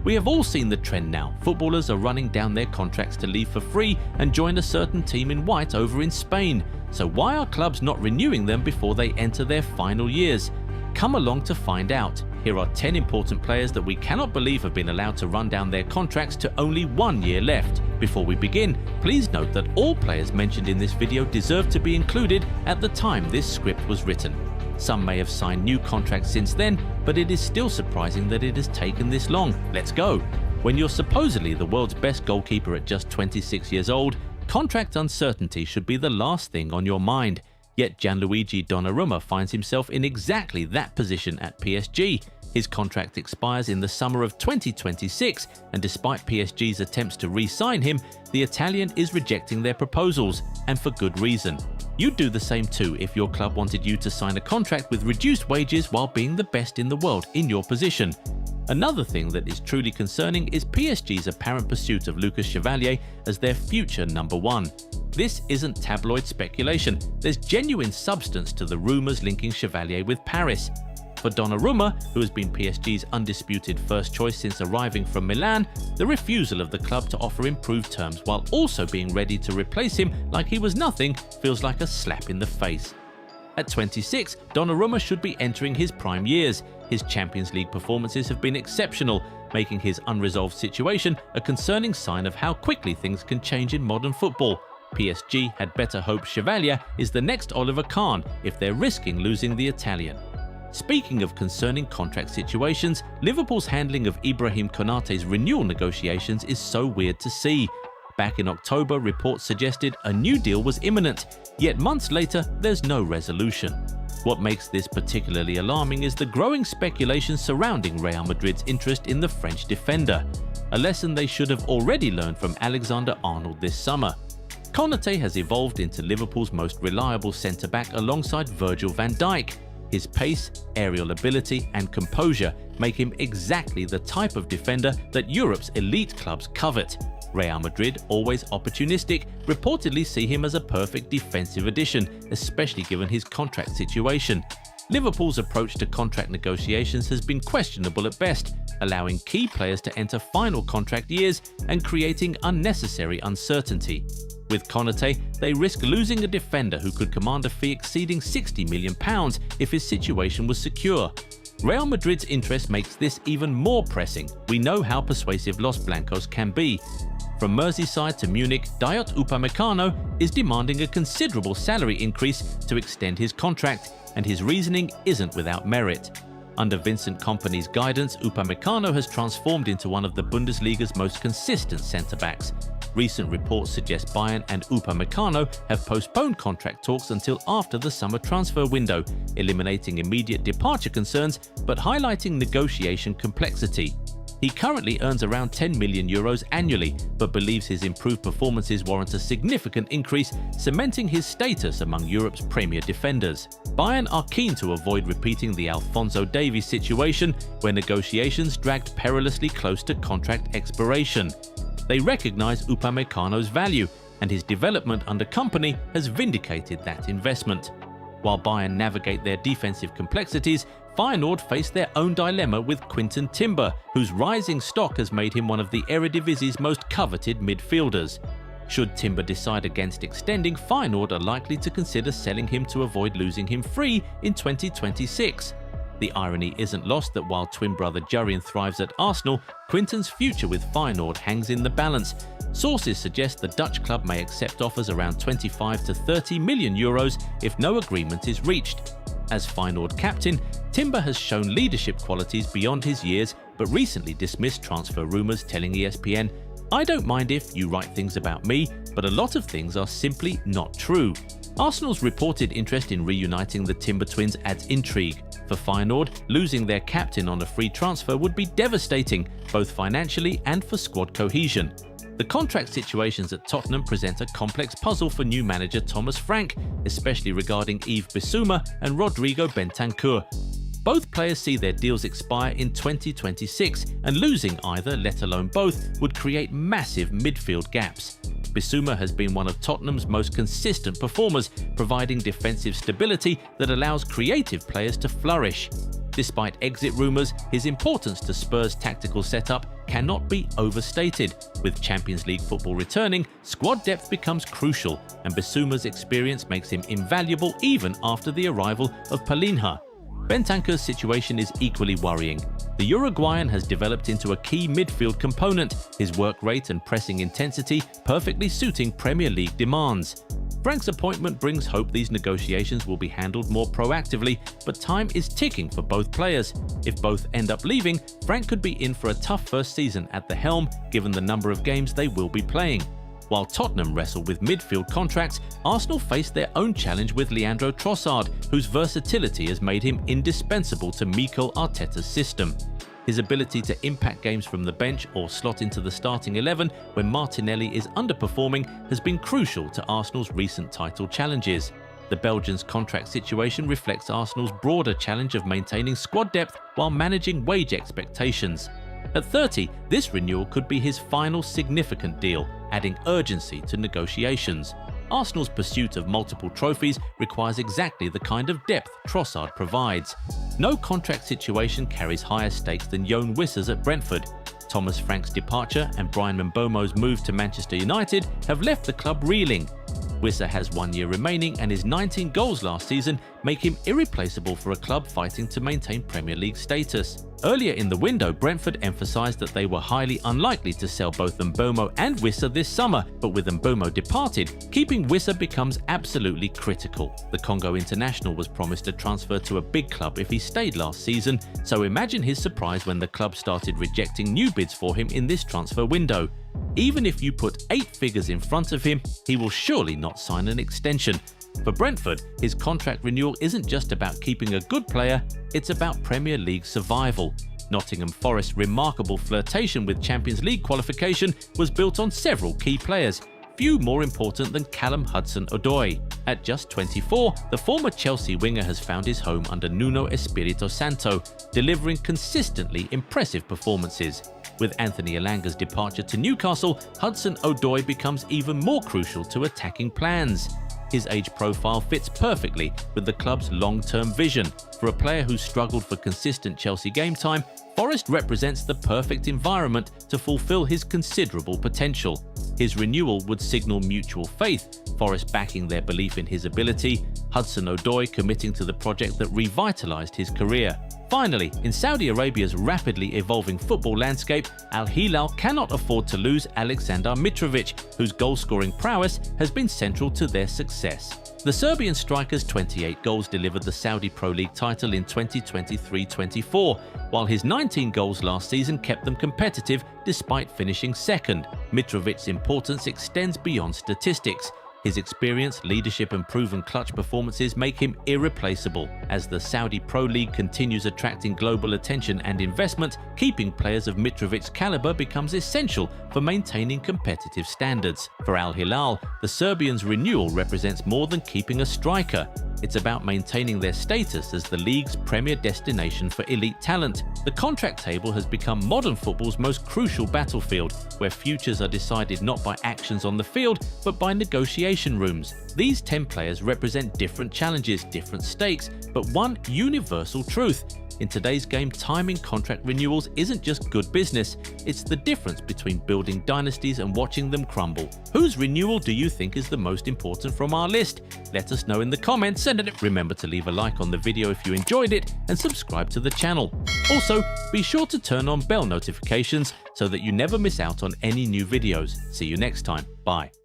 We have all seen the trend now. Footballers are running down their contracts to leave for free and join a certain team in white over in Spain. So why are clubs not renewing them before they enter their final years? Come along to find out. Here are 10 important players that we cannot believe have been allowed to run down their contracts to only 1 year left. Before we begin, please note that all players mentioned in this video deserve to be included at the time this script was written. Some may have signed new contracts since then, but it is still surprising that it has taken this long. Let's go! When you're supposedly the world's best goalkeeper at just 26 years old, contract uncertainty should be the last thing on your mind. Yet Gianluigi Donnarumma finds himself in exactly that position at PSG. His contract expires in the summer of 2026, and despite PSG's attempts to re-sign him, the Italian is rejecting their proposals, and for good reason. You'd do the same too if your club wanted you to sign a contract with reduced wages while being the best in the world in your position. Another thing that is truly concerning is PSG's apparent pursuit of Lucas Chevalier as their future number one. This isn't tabloid speculation, there's genuine substance to the rumours linking Chevalier with Paris. For Donnarumma, who has been PSG's undisputed first choice since arriving from Milan, the refusal of the club to offer improved terms while also being ready to replace him like he was nothing feels like a slap in the face. At 26, Donnarumma should be entering his prime years. His Champions League performances have been exceptional, making his unresolved situation a concerning sign of how quickly things can change in modern football. PSG had better hope Chevalier is the next Oliver Kahn if they're risking losing the Italian. Speaking of concerning contract situations, Liverpool's handling of Ibrahim Konate's renewal negotiations is so weird to see. Back in October, reports suggested a new deal was imminent, yet months later, there's no resolution. What makes this particularly alarming is the growing speculation surrounding Real Madrid's interest in the French defender, a lesson they should have already learned from Alexander-Arnold this summer. Konate has evolved into Liverpool's most reliable centre-back alongside Virgil van Dijk. His pace, aerial ability and composure make him exactly the type of defender that Europe's elite clubs covet. Real Madrid, always opportunistic, reportedly see him as a perfect defensive addition, especially given his contract situation. Liverpool's approach to contract negotiations has been questionable at best, allowing key players to enter final contract years and creating unnecessary uncertainty. With Konate, they risk losing a defender who could command a fee exceeding £60 million if his situation was secure. Real Madrid's interest makes this even more pressing. We know how persuasive Los Blancos can be. From Merseyside to Munich, Dayot Upamecano is demanding a considerable salary increase to extend his contract, and his reasoning isn't without merit. Under Vincent Kompany's guidance, Upamecano has transformed into one of the Bundesliga's most consistent centre-backs. Recent reports suggest Bayern and Upamecano have postponed contract talks until after the summer transfer window, eliminating immediate departure concerns but highlighting negotiation complexity. He currently earns around €10 million annually, but believes his improved performances warrant a significant increase, cementing his status among Europe's premier defenders. Bayern are keen to avoid repeating the Alphonso Davies situation, where negotiations dragged perilously close to contract expiration. They recognise Upamecano's value, and his development under Kompany has vindicated that investment. While Bayern navigate their defensive complexities, Feyenoord face their own dilemma with Quinten Timber, whose rising stock has made him one of the Eredivisie's most coveted midfielders. Should Timber decide against extending, Feyenoord are likely to consider selling him to avoid losing him free in 2026. The irony isn't lost that while twin brother Jurrien thrives at Arsenal, Quinten's future with Feyenoord hangs in the balance. Sources suggest the Dutch club may accept offers around 25 to 30 million euros if no agreement is reached. As Feyenoord captain, Timber has shown leadership qualities beyond his years, but recently dismissed transfer rumours, telling ESPN, "I don't mind if you write things about me, but a lot of things are simply not true." Arsenal's reported interest in reuniting the Timber twins adds intrigue. For Feyenoord, losing their captain on a free transfer would be devastating, both financially and for squad cohesion. The contract situations at Tottenham present a complex puzzle for new manager Thomas Frank, especially regarding Yves Bissouma and Rodrigo Bentancur. Both players see their deals expire in 2026, and losing either, let alone both, would create massive midfield gaps. Bissouma has been one of Tottenham's most consistent performers, providing defensive stability that allows creative players to flourish. Despite exit rumours, his importance to Spurs' tactical setup cannot be overstated. With Champions League football returning, squad depth becomes crucial, and Bissouma's experience makes him invaluable even after the arrival of Palinha. Bentancur's situation is equally worrying. The Uruguayan has developed into a key midfield component, his work rate and pressing intensity perfectly suiting Premier League demands. Frank's appointment brings hope these negotiations will be handled more proactively, but time is ticking for both players. If both end up leaving, Frank could be in for a tough first season at the helm, given the number of games they will be playing. While Tottenham wrestle with midfield contracts, Arsenal face their own challenge with Leandro Trossard, whose versatility has made him indispensable to Mikel Arteta's system. His ability to impact games from the bench or slot into the starting 11 when Martinelli is underperforming has been crucial to Arsenal's recent title challenges. The Belgian's contract situation reflects Arsenal's broader challenge of maintaining squad depth while managing wage expectations. At 30, this renewal could be his final significant deal, adding urgency to negotiations. Arsenal's pursuit of multiple trophies requires exactly the kind of depth Trossard provides. No contract situation carries higher stakes than Yoane Wissa's at Brentford. Thomas Frank's departure and Brian Mbeumo's move to Manchester United have left the club reeling. Wissa has 1 year remaining, and his 19 goals last season make him irreplaceable for a club fighting to maintain Premier League status. Earlier in the window, Brentford emphasised that they were highly unlikely to sell both Mbeumo and Wissa this summer, but with Mbeumo departed, keeping Wissa becomes absolutely critical. The Congo international was promised a transfer to a big club if he stayed last season, so imagine his surprise when the club started rejecting new bids for him in this transfer window. Even if you put 8 figures in front of him, he will surely not sign an extension. For Brentford, his contract renewal isn't just about keeping a good player, it's about Premier League survival. Nottingham Forest's remarkable flirtation with Champions League qualification was built on several key players, few more important than Callum Hudson-Odoi. At just 24, the former Chelsea winger has found his home under Nuno Espirito Santo, delivering consistently impressive performances. With Anthony Elanga's departure to Newcastle, Hudson-Odoi becomes even more crucial to attacking plans. His age profile fits perfectly with the club's long-term vision. For a player who struggled for consistent Chelsea game time, Forest represents the perfect environment to fulfill his considerable potential. His renewal would signal mutual faith, Forest backing their belief in his ability, Hudson-Odoi committing to the project that revitalised his career. Finally, in Saudi Arabia's rapidly evolving football landscape, Al Hilal cannot afford to lose Aleksandar Mitrovic, whose goal-scoring prowess has been central to their success. The Serbian striker's 28 goals delivered the Saudi Pro League title in 2023-24, while his 19 goals last season kept them competitive despite finishing second. Mitrovic's importance extends beyond statistics. His experience, leadership and proven clutch performances make him irreplaceable. As the Saudi Pro League continues attracting global attention and investment, keeping players of Mitrovic's caliber becomes essential for maintaining competitive standards. For Al Hilal, the Serbians' renewal represents more than keeping a striker. It's about maintaining their status as the league's premier destination for elite talent. The contract table has become modern football's most crucial battlefield, where futures are decided not by actions on the field, but by negotiation rooms. These 10 players represent different challenges, different stakes, but one universal truth. In today's game, timing contract renewals isn't just good business, it's the difference between building dynasties and watching them crumble. Whose renewal do you think is the most important from our list? Let us know in the comments, and remember to leave a like on the video if you enjoyed it and subscribe to the channel. Also, be sure to turn on bell notifications so that you never miss out on any new videos. See you next time. Bye.